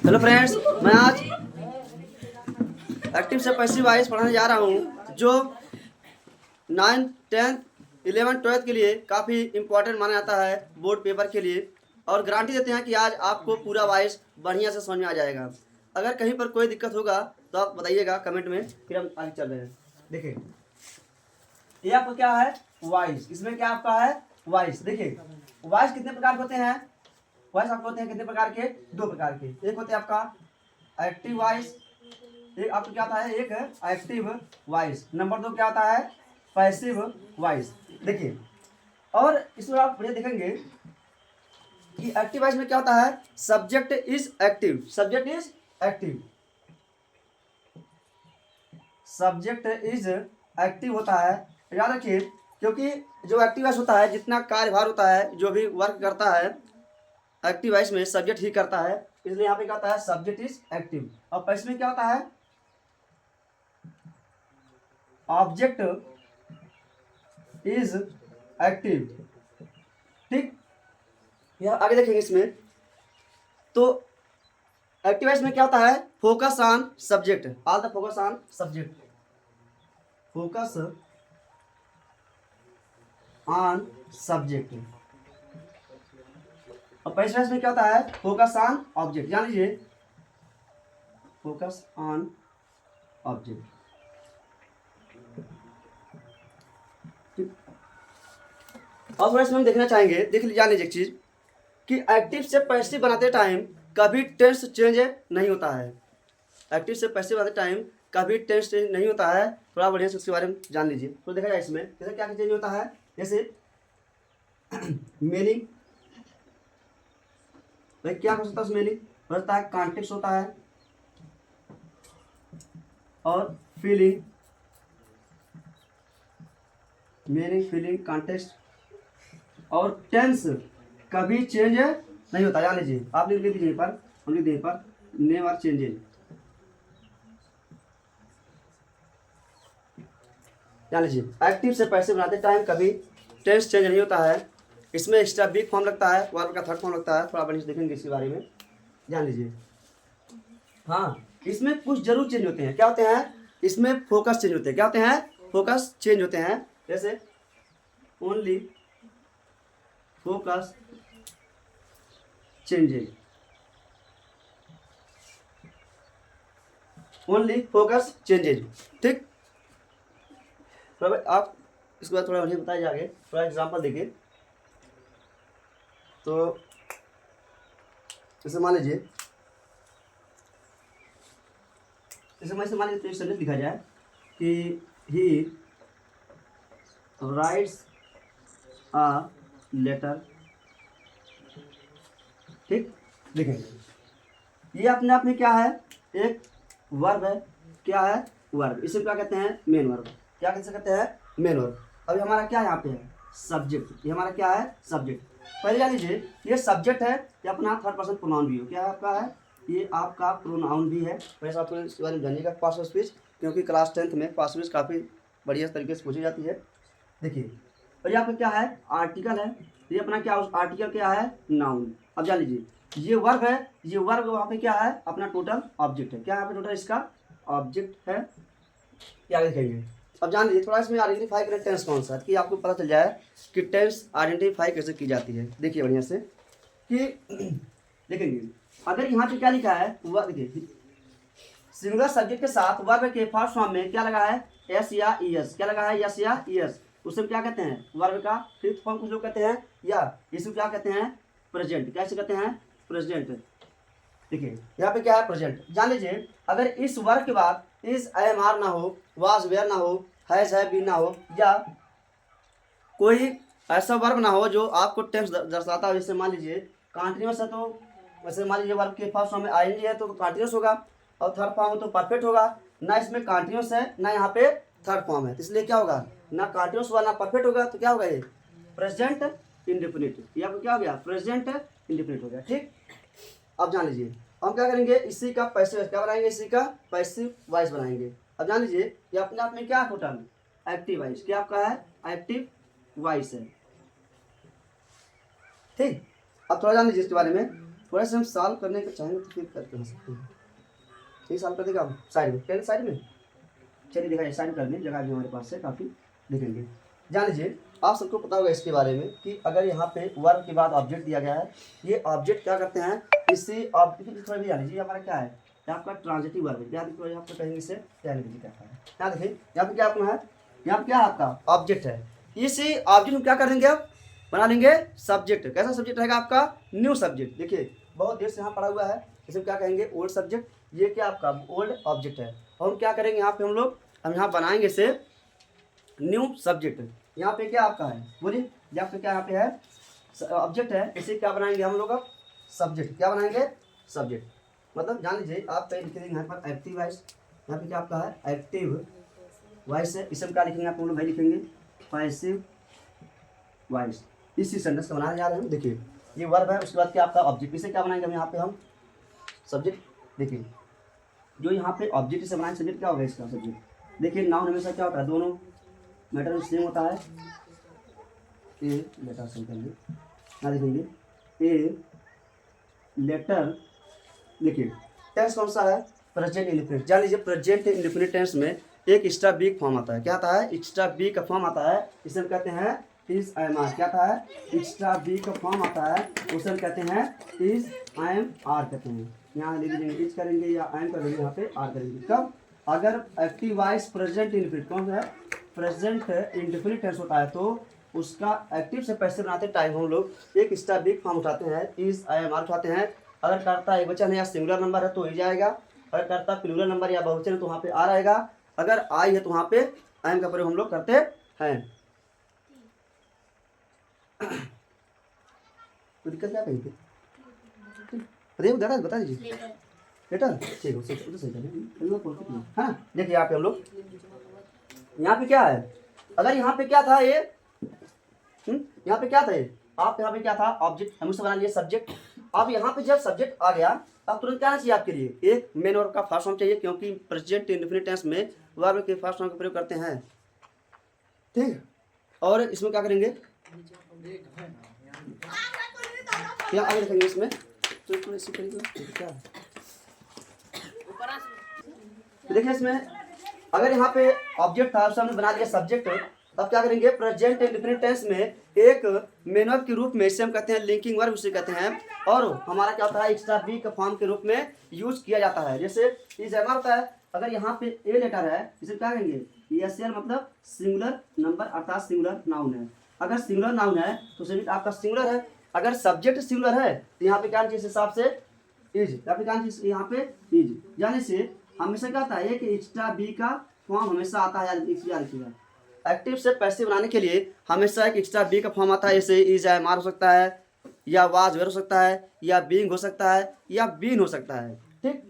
Hello friends, मैं आज active से पैसिव वॉइस पढ़ाने जा रहा हूँ जो 9th 10th 11th 12th के लिए काफ़ी इम्पोर्टेंट माना जाता है बोर्ड पेपर के लिए। और गारंटी देते हैं कि आज आपको पूरा वॉइस बढ़िया से समझ में आ जाएगा। अगर कहीं पर कोई दिक्कत होगा तो आप बताइएगा कमेंट में, फिर हम आगे चल रहे हैं। देखिए ये आपका क्या है, वॉइस। इसमें क्या आपका है, वॉइस। देखिए वॉइस कितने प्रकार के होते हैं, वॉइस आपको होते हैं कितने प्रकार के, दो प्रकार के। एक होते हैं आपका एक्टिव वॉइस, एक आपको क्या आता है, एक है एक्टिव वॉइस। नंबर दो क्या आता है, पैसिव वॉइस। देखिए और इसमें आप बढ़िया देखेंगे कि एक्टिव वॉइस में क्या होता है, subject is active, subject is active, subject is active होता है। याद रखिए, क्योंकि जो एक्टिव वॉइस होता है, जितना कार्यभार होता है, जो भी वर्क करता है एक्टिव वॉइस में, सब्जेक्ट ही करता है। इसलिए यहाँ पे क्या होता है, सब्जेक्ट इज एक्टिव। और पैसिव में क्या होता है, ऑब्जेक्ट इज एक्टिव। ठीक, यह आगे देखेंगे इसमें। तो एक्टिव वॉइस में क्या होता है, focus on subject, all the focus on subject, focus on subject. और पैसिव वॉइस में क्या होता है, फोकस ऑन ऑब्जेक्ट। जान लीजिए, फोकस ऑन ऑब्जेक्ट। और थोड़ा इसमें हम देखना चाहेंगे, जान लीजिए एक चीज कि एक्टिव से पैसिव बनाते टाइम कभी टेंस चेंज नहीं होता है। एक्टिव से पैसिव बनाते टाइम कभी टेंस चेंज नहीं होता है। थोड़ा बढ़िया से उसके बारे में जान लीजिए। तो देखा जाए इसमें जैसे क्या चेंज होता है, जैसे मीनिंग, भाई क्या हो सकता है मीनिंग होता है, कॉन्टेक्स्ट होता है, और फीलिंग, मीनिंग फीलिंग कॉन्टेक्स्ट। और टेंस कभी चेंज नहीं होता। जान लीजिए, आप लिख दीजिए पर, हम लिख दें पर, नेवर चेंजेज। जान लीजिए, एक्टिव से पैसिव बनाते टाइम कभी टेंस चेंज नहीं होता है। इसमें एक्स्ट्रा बिग फॉर्म लगता है, वर्ब का थर्ड फॉर्म लगता है। थोड़ा बढ़िया से देखेंगे इसके बारे में, जान लीजिए। हाँ, इसमें कुछ जरूर चेंज होते हैं। क्या होते हैं, इसमें फोकस चेंज होते हैं। क्या होते हैं, फोकस चेंज होते हैं। जैसे only focus changes, only focus changes. ठीक, तो आप इसके बाद थोड़ा बढ़िया बताइए आगे, थोड़ा एग्जांपल देखिए। तो जैसे मान लीजिए, जैसे मान लीजिए सेंटेंस लिखा जाए कि ही राइट्स अ लेटर। ठीक, देखेंगे ये अपने आप में क्या है, एक वर्ब है। क्या है, वर्ब। इसे क्या कहते हैं, मेन वर्ब। क्या कैसे कहते हैं, मेन वर्ब। अभी हमारा क्या यहाँ पे है, सब्जेक्ट। ये हमारा क्या है, सब्जेक्ट। पहले जान लीजिए, ये सब्जेक्ट है, ये अपना थर्ड पर्सन प्रोनाउन भी हो। क्या है आपका है, ये आपका प्रोनाउन भी है। वैसे आप इसके बारे में जानिएगा, पास्ट ऑफ स्पीच, क्योंकि क्लास 10th में पास्ट स्पीच काफ़ी बढ़िया तरीके से पूछी जाती है। देखिए, और ये आपका क्या है, आर्टिकल है। ये अपना क्या, आर्टिकल क्या है, नाउन। अब जान लीजिए, ये वर्ब है, ये वर्ब वहाँ पे क्या है, अपना टोटल ऑब्जेक्ट है। क्या यहाँ पे टोटल इसका ऑब्जेक्ट है। क्या देखेंगे, अब जान लीजिए थोड़ा इसमें आइडेंटिफाई करें टेंस कौन सा, कि आपको पता चल जाए कि टेंस आइडेंटिफाई कैसे की जाती है। देखिए बढ़िया से कि देखेंगे, अगर यहाँ पे क्या लिखा है, वह देखिए सिंगुलर सब्जेक्ट के साथ वर्ब के फर्स्ट फॉर्म में क्या लगा है, एस या ईएस। क्या लगा है, यस या ईएस। उसे क्या कहते हैं, वर्ब का फिफ्थ फॉर्म कुछ लोग कहते हैं, या इसे क्या कहते हैं, प्रेजेंट। कैसे कहते हैं, प्रेजेंट। देखिए यहाँ पे क्या है, प्रेजेंट। जान लीजिए, अगर इस वर्ग के बाद इस एम आर ना हो, वाज वेयर ना हो, हैज है बी ना हो, या कोई ऐसा वर्ब ना हो जो आपको टेंस दर्शाता हो। जैसे मान लीजिए कॉन्टिन्यूस है, तो वैसे मान लीजिए वर्ब के फर्स्ट फॉर्म में आईएनजी है तो कॉन्टिन्यूस होगा, और थर्ड फॉर्म हो तो परफेक्ट होगा। ना इसमें कॉन्टिन्यूस है, ना यहाँ पे थर्ड फॉर्म है, तो इसलिए क्या होगा, ना कॉन्टिन्यूस हुआ ना परफेक्ट होगा, तो क्या होगा, ये प्रेजेंट इंडेफिनिट। ये आपको क्या हो गया, प्रेजेंट इंडेफिनिट हो गया। ठीक, अब जान लीजिए हम क्या करेंगे, इसी का पैसिव क्या बनाएंगे, इसी का पैसिव वॉइस बनाएंगे। अब जान लीजिए, ये अपने आप में क्या है, टोटल एक्टिव वॉइस। क्या आपका है, एक्टिव वॉइस है। ठीक, अब थोड़ा जान लीजिए इसके बारे में। थोड़ा सा हम सॉल्व करने का चाहेंगे तो फिर करके हो सकते हैं। ठीक, सॉल्व कर देगा आप साइड में, क्या साइड में, चलिए दिखाइए साइड कर दें, जगह भी हमारे पास है काफ़ी, देखेंगे। जान लीजिए आप सबको पता होगा इसके बारे में कि अगर यहाँ पे वर्ब के बाद ऑब्जेक्ट दिया गया है, ये ऑब्जेक्ट क्या करते हैं, इससे ऑब्जेक्ट थोड़ा भी जान लीजिए हमारा क्या है, यहाँ आपका ट्रांजिटिव वर्ब है, यहाँ देखो यहाँ पे कहेंगे इसे क्या लिखिए क्या है, यहाँ देखिए यहाँ पे क्या अपना है, यहाँ पे क्या है आपका ऑब्जेक्ट है, इसी ऑब्जेक्ट में क्या कर देंगे आप, बना लेंगे सब्जेक्ट। कैसा सब्जेक्ट रहेगा आपका, न्यू सब्जेक्ट। देखिए बहुत देर से यहाँ पड़ा हुआ है, इसे क्या कहेंगे, ओल्ड सब्जेक्ट, ये क्या आपका ओल्ड ऑब्जेक्ट है। और हम क्या करेंगे यहाँ पे हम लोग, हम यहाँ बनाएंगे इसे न्यू सब्जेक्ट। यहाँ पे क्या आपका है, बोलिए यहाँ पे क्या यहाँ पे है ऑब्जेक्ट है, इसे क्या बनाएंगे हम लोग अब, सब्जेक्ट। क्या बनाएंगे, सब्जेक्ट। मतलब जान लीजिए आप कहीं लिख देंगे यहाँ पर एक्टिव वॉइस, यहाँ पे क्या आपका है एक्टिव वॉइस है, इसे क्या लिखेंगे आप लोग भाई, लिखेंगे पैसिव वॉइस। इसी सेंटेंस का बनाने जा रहे हैं। देखिए ये वर्ब है, उसके बाद क्या आपका ऑब्जेक्ट, इसे क्या बनाएंगे हम यहाँ पे, हम सब्जेक्ट। देखिए जो यहाँ पे ऑब्जेक्ट से बनाएंगे सब्जेक्ट, क्या होगा इसका सब्जेक्ट। देखिए नाउन हमेशा क्या होता है, दोनों मैटर सेम होता है। ए लेटर सही करेंगे, ना लिखेंगे ए लेटर। देखिए टेंस कौन सा है, प्रेजेंट इंडेफिनिट। जान लीजिए प्रेजेंट इंडेफिनिट टेंस में एक एक्स्ट्रा बी फॉर्म आता है। क्या आता है, एक्स्ट्रा बी का फॉर्म आता है, इसे हम कहते हैं इज आई एम आर। क्या आता है, एक्स्ट्रा बी का फॉर्म आता है, उसे हम कहते हैं इज आई एम आर कहते हैं। यहाँ ले लीजिए इज करेंगे या आई एम करेंगे, यहाँ पे आर करेंगे। कब, अगर एक्टिव वॉइस प्रेजेंट इंडेफिनिट कौन है, प्रेजेंट इंडेफिनिट टेंस होता है तो उसका एक्टिव से पैसिव बनाते टाइम हम लोग एक एक्स्ट्रा बी फॉर्म उठाते हैं, इज आई एम आर उठाते हैं। अगर कर्ता एक वचन है या सिंगुलर नंबर है तो इज आएगा, अगर कर्ता प्लूरल नंबर या बहुवचन है तो वहाँ पे आर आएगा, अगर आई है तो वहाँ पे आई एम का प्रयोग हम लोग करते हैं। तो दिक्कत क्या कहीं पे बताइए, बता दीजिए लेटर। ठीक है सही करें, हाँ। देखिए यहाँ पे हम लोग, यहाँ पे क्या है, अगर यहाँ पे क्या था ये, यहाँ पे क्या था ये, आप यहाँ पे क्या था ऑब्जेक्ट, हम उससे बना लिए सब्जेक्ट। अब यहाँ पे जब सब्जेक्ट आ गया अब तुरंत क्या चाहिए आपके लिए, एक मेन वर्ब का फर्स्ट फॉर्म चाहिए, क्योंकि प्रेजेंट इंडेफिनिट टेंस में वर्ब के फर्स्ट फॉर्म का प्रयोग करते हैं। ठीक, और इसमें क्या करेंगे, क्या आगे रखेंगे इसमें, तो क्या देखिए इसमें अगर यहाँ पे ऑब्जेक्ट था उससे हमने बना दिया सब्जेक्ट, अब क्या करेंगे, प्रेजेंट इंडेफिनिट टेंस में एक मेन वर्ब के रूप में इसे हम कहते हैं लिंकिंग वर्ब उसे कहते हैं, और हमारा क्या होता है एक्स्ट्रा बी के फॉर्म के रूप में यूज किया जाता है। जैसे इज एम होता है, अगर यहाँ पे ए लेटर है इसे क्या कहेंगे एसएल, मतलब सिंगुलर नंबर अर्थात सिंगुलर नाउन है। अगर सिंगुलर नाउन है तो सब्जेक्ट आपका सिंगुलर है, अगर सब्जेक्ट सिंगुलर है तो यहाँ पे क्या चीज हिसाब से इज, यहाँ पे क्या चीज, यहाँ पे इज। जाने से हमेशा क्या होता है कि एक्स्ट्रा बी का फॉर्म हमेशा आता है, याद एक्टिव से पैसिव बनाने के लिए हमेशा एक एक्स्ट्रा बी का फॉर्म आता है, जैसे इज है मार हो सकता है, या वाज वेर हो सकता है, या बीइंग हो सकता है, या बीन हो सकता है। ठीक,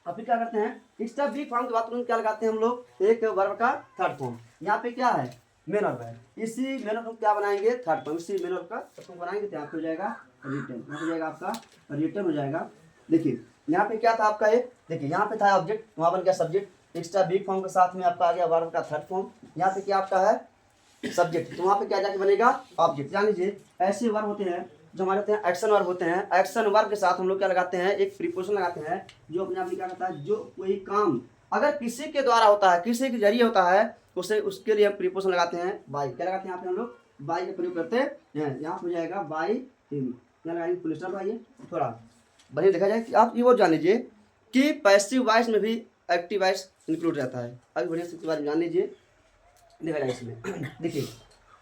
अब फिर क्या करते हैं, एक्स्ट्रा बी फॉर्म के बाद तुरंत क्या लगाते हैं हम लोग, एक वर्ब का थर्ड फॉर्म। यहाँ पे क्या है, मेन वर्ब है, इसी मेन वर्ब क्या बनाएंगे, थर्ड फॉर्म, इसी मेन वर्ब का फॉर्म बनाएंगे तो यहाँ पे हो जाएगा रिटर्न, यहाँ हो जाएगा आपका रिटर्न हो जाएगा। देखिए यहाँ पे क्या था आपका ये, देखिए यहाँ पे था ऑब्जेक्ट, वहाँ बन गया सब्जेक्ट, एक्स्ट्रा बी फॉर्म के साथ में आपका आ गया वर्ब का थर्ड फॉर्म। यहाँ पे क्या आपका है सब्जेक्ट, तो वहाँ पे क्या जाके बनेगा ऑब्जेक्ट। जान लीजिए ऐसे वर्ब होते हैं जो हमारे होते हैं एक्शन वर्ब होते हैं, एक्शन वर्ब के साथ हम लोग क्या लगाते हैं, एक प्रीपोजिशन लगाते हैं जो अपने आप में क्या करता है, जो कोई काम अगर किसी के द्वारा होता है, किसी के जरिए होता है, उसे उसके लिए हम प्रीपोजिशन लगाते हैं बाई। क्या लगाते हैं यहाँ पे हम लोग, बाई का प्रयोग करते हैं। यहाँ हो जाएगा बाई हिम, क्या लगाएंगे फुल स्टॉप आइए थोड़ा बढ़िया देखा जाए कि आप ये वो जान लीजिए कि पैसिव वॉइस में भी एक्टिव वॉइस इंक्लूड रहता है। अभी बढ़िया से बारे में जान लीजिए, देखा जाए इसमें। देखिए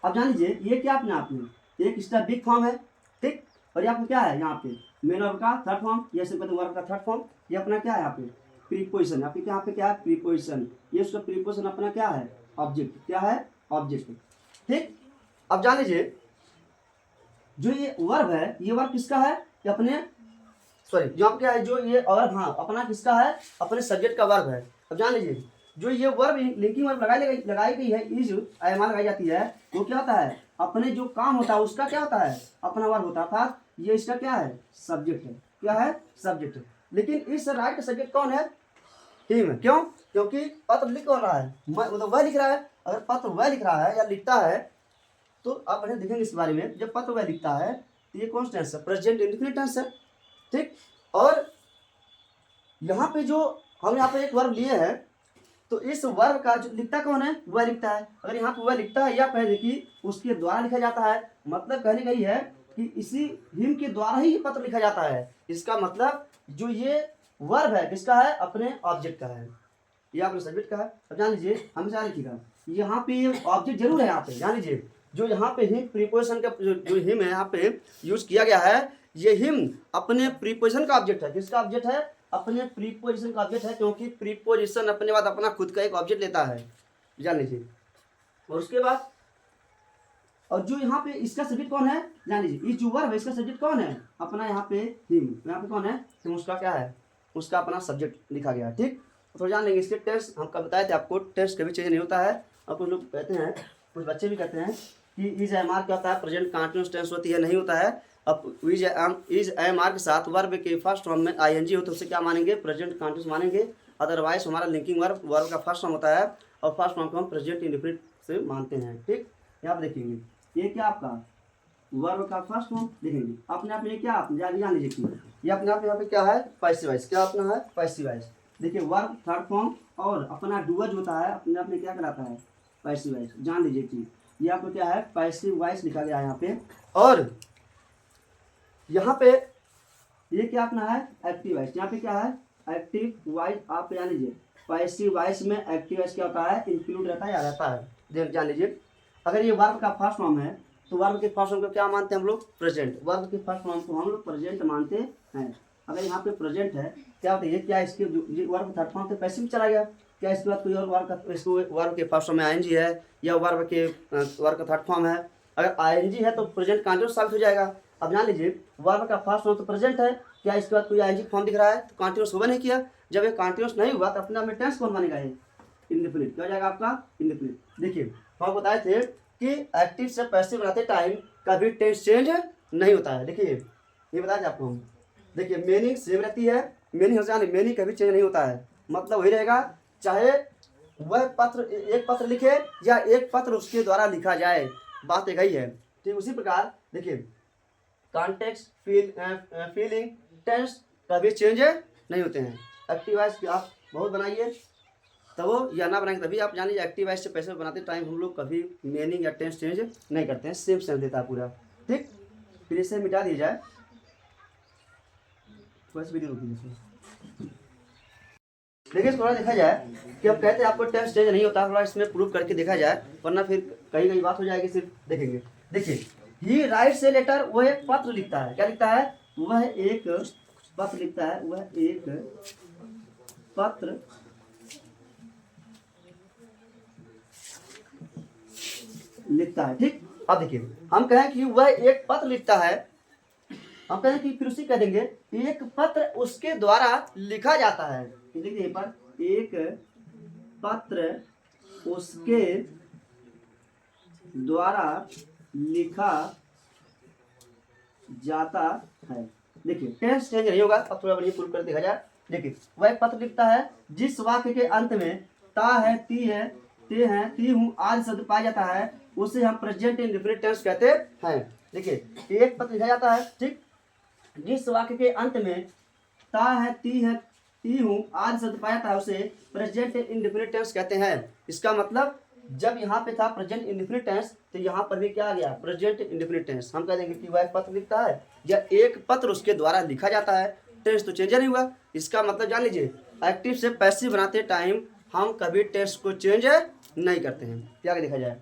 अब जान लीजिए ये क्या अपने आप में एक इसका बिग फॉर्म है, ठीक, और ये आपको क्या है यहाँ पे मेन वर्ब का थर्ड फॉर्म, ये सिंपल वर्ब का थर्ड फॉर्म, ये अपना क्या है यहाँ पे प्रीपोजिशन, आपके यहाँ पे क्या है प्रीपोजिशन, ये उसका प्रीपोजिशन अपना क्या है ऑब्जेक्ट, क्या है ऑब्जेक्ट। ठीक, अब जान लीजिए जो ये वर्ब है, ये वर्ब किसका है, ये अपने सॉरी जो आप क्या है जो ये वर्ब, हाँ अपना किसका है, अपने सब्जेक्ट का वर्ब है। अब जान लीजिए जो ये वर्ब लिंकिंग वर्ब लगाई गई है, इज आयमान लगाई जाती है, वो क्या होता है अपने जो काम होता है उसका क्या होता है अपना वर्ब होता है, अर्थात ये इसका क्या है सब्जेक्ट है, क्या है सब्जेक्ट। लेकिन इस राइट सब्जेक्ट कौन है, हिम, क्यों, क्योंकि पत्र लिख कौन रहा है, वह लिख रहा है। अगर पत्र वह लिख रहा है या लिखता है तो आप बढ़िया देखेंगे इस बारे में, जब पत्र वह लिखता है तो ये कौन टेंस है, प्रेजेंट इंडेफिनिट टेंस है। ठीक। और यहाँ पे जो हम यहाँ पे एक वर्ब लिए हैं, तो इस वर्ब का जो लिखता कौन है, वह लिखता है। अगर यहाँ पे वह लिखता है या कहें कि उसके द्वारा लिखा जाता है, मतलब कहने का ये है कि इसी हिम के द्वारा ही पत्र लिखा जाता है। इसका मतलब जो ये वर्ब है किसका है, अपने ऑब्जेक्ट का है, ये अपने सब्जेक्ट का है। अब जान लीजिए, हमेशा लिखिएगा यहाँ पे ये ऑब्जेक्ट जरूर है। यहाँ पे जान लीजिए जो यहाँ पे हिम प्रीपोजिशन का जो हिम है यहाँ पे यूज किया गया है, ये हिम अपने प्रीपोजिशन का ऑब्जेक्ट है। किसका ऑब्जेक्ट है, अपने प्रीपोजिशन का ऑब्जेक्ट है, क्योंकि प्रीपोजिशन अपने बाद अपना खुद का एक ऑब्जेक्ट लेता है, जान लीजिए। और उसके बाद और जो यहाँ पे इसका सब्जेक्ट कौन है, जान लीजिए, ये जो वर्ब है इसका सब्जेक्ट कौन है, अपना यहाँ पे हिम। यहाँ पे कौन है, हिम, उसका क्या है, उसका अपना सब्जेक्ट लिखा गया है। ठीक, तो जान लेंगे इसके टेंस। हम कब बताए थे आपको, टेंस कभी चेंज नहीं होता है। और कुछ लोग कहते हैं, कुछ बच्चे भी कहते हैं कि इज एम आर क्या होता है, प्रेजेंट कंटिन्यूअस टेंस होती है, नहीं होता है। अब इज एम आर के साथ वर्ब के फर्स्ट फॉर्म में आईएनजी हो तो उसे क्या मानेंगे, प्रेजेंट कंटिन्यूअस मानेंगे। अदरवाइज हमारा लिंकिंग वर्ब का फर्स्ट फॉर्म होता है और फर्स्ट फॉर्म को हम प्रेजेंट इंडेफिनिट से मानते हैं। ठीक, यहाँ पर देखेंगे ये क्या आपका वर्ब का फर्स्ट फॉर्म देखेंगे अपने आप में क्या आप जान लीजिए कि ये अपने आप यहाँ पे क्या है, पैसिव वॉइस। क्या अपना है, पैसिव वॉइस। देखिए वर्ब थर्ड फॉर्म और अपना डूअर होता है अपने आप में क्या कहलाता है, पैसिव वॉइस। जान लीजिए कि ये आपको क्या है, पैसिव वॉइस लिखा गया है यहाँ पे। और यहाँ पे ये क्या अपना है, एक्टिव वॉइस। यहाँ पे क्या है, एक्टिव वॉइस। आप जान लीजिए पैसिव वॉइस में एक्टिव वॉइस क्या होता है, इंक्लूड रहता है या रहता है। जान लीजिए अगर ये वर्ब का फर्स्ट फॉर्म है तो वर्ब के फर्स्ट फॉर्म को क्या मानते हैं हम लोग, प्रेजेंट। वर्ब के फर्स्ट फॉर्म को हम लोग प्रेजेंट मानते हैं। अगर यहाँ पे प्रेजेंट है क्या होता है, क्या इसके वर्ब थर्ड फॉर्म पे पैसिव चला गया, क्या इसके बाद कोई और वर्ब का, इसको वर्ब के फर्स्ट फॉर्म में आईएनजी है या वर्ब का थर्ड फॉर्म है। अगर आईएनजी है तो प्रेजेंट कंटिन्यूअस साबित हो जाएगा। अब जान लीजिए वर्ब का फर्स्ट फॉर्म तो प्रेजेंट है, क्या इसके बाद कोई आईएनजी फॉर्म दिख रहा है तो कंटिन्यूअस होगा नहीं किया। जब ये कंटिन्यूअस नहीं हुआ तो अपने आप में टेंस कौन बनेगा, ये इंडेफिनिट। क्या हो जाएगा आपका, इंडेफिनिट। देखिए हम बताए थे कि एक्टिव से पैसिव बनाते टाइम कभी टेंस चेंज नहीं होता है। देखिए ये बताया आपको हम, देखिए मीनिंग सेम रहती है, मीनिंग कभी चेंज नहीं होता है। मतलब वही रहेगा चाहे वह पत्र एक पत्र लिखे या एक पत्र उसके द्वारा लिखा जाए, बात एक ही है। ठीक, उसी प्रकार देखिए कॉन्टेक्स्ट, फीलिंग, टेंस कभी चेंज नहीं होते हैं। एक्टिव वॉइस आप बहुत बनाइए तब वो या ना बनाएंगे तभी आप जान लीजिए एक्टिव वॉइस से पैसे बनाते टाइम हम लोग कभी मीनिंग या टेंस चेंज नहीं करते हैं, सेम सेंस देता है पूरा। ठीक, फिर इसे मिटा दिया जाए, बस वीडियो रुकी देखिए। थोड़ा देखा जाए कि हम कहते हैं आपको टेंस चेंज नहीं होता, थोड़ा इसमें प्रूव करके देखा जाए, वरना फिर कहीं बात हो जाएगी। सिर्फ देखेंगे, देखिए ही राइट्स ए लेटर, वह एक पत्र लिखता है। क्या लिखता है, वह एक पत्र लिखता है, वह एक पत्र लिखता है। ठीक, अब देखिए हम कहें कि वह एक पत्र लिखता है, हम कहें कि फिर उसी कह देंगे एक पत्र उसके द्वारा लिखा जाता है। देखिए पर एक पत्र उसके द्वारा लिखा जाता है। देखिए टेंस चेंज नहीं होगा। अब थोड़ा बढ़िया प्रूव कर देखा जाए। देखिए वह एक पत्र लिखता है जिस वाक्य के अंत में ता है, ती है, ते हैं, ती हूँ आदि शब्द पाया जाता है उसे हम प्रेजेंट इंडेफिनिट टेंस कहते हैं। देखिए एक पत्र लिखा जाता है, ठीक, जिस वाक्य के अंत में ता है, ती हूँ आदि शब्द पाया जाता है उसे प्रेजेंट इंडेफिनिट टेंस कहते हैं। इसका मतलब जब यहाँ पे था प्रेजेंट इंडेफिनिट टेंस तो यहाँ पर भी क्या आ गया, प्रेजेंट इंडेफिनिट टेंस। हम कह देंगे कि वह एक पत्र लिखता है या एक पत्र उसके द्वारा लिखा जाता है, टेंस तो चेंज नहीं हुआ। इसका मतलब जान लीजिए एक्टिव से पैसिव बनाते टाइम हम कभी टेंस को चेंज नहीं करते हैं। क्या देखा जाए,